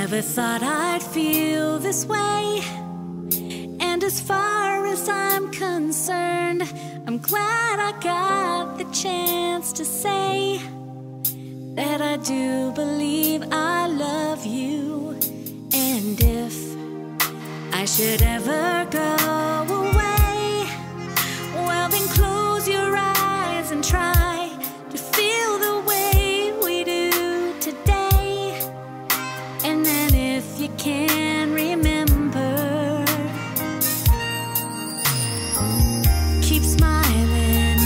Never thought I'd feel this way, and as far as I'm concerned, I'm glad I got the chance to say that I do believe I love you. And if I should ever go away, well then close your eyes and try to feel the way we do today. And then if you can remember, keep smiling,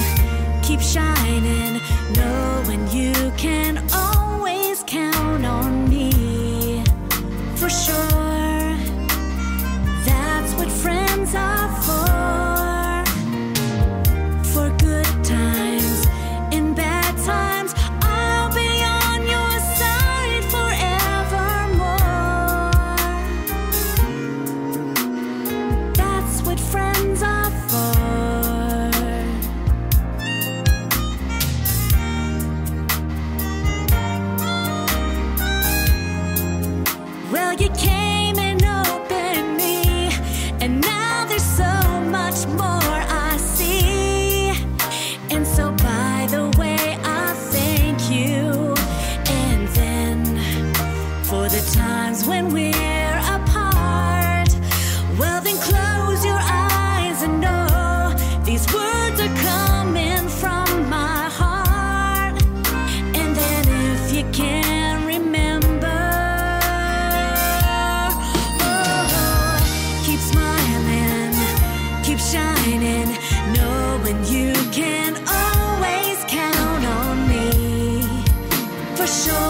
keep shining, knowing you can always count on me. For sure, that's what friends are for. For good times, in bad times, I'll be on your side forevermore. That's what friends are for. Well, you came and opened me, and now there's so much more I see. And so by the way, I thank you. And then for the times when we're apart, well then close your eyes and know these words are coming from my heart. And then if you can remember, keep smiling, keep shining, knowing you can always count on me. For sure.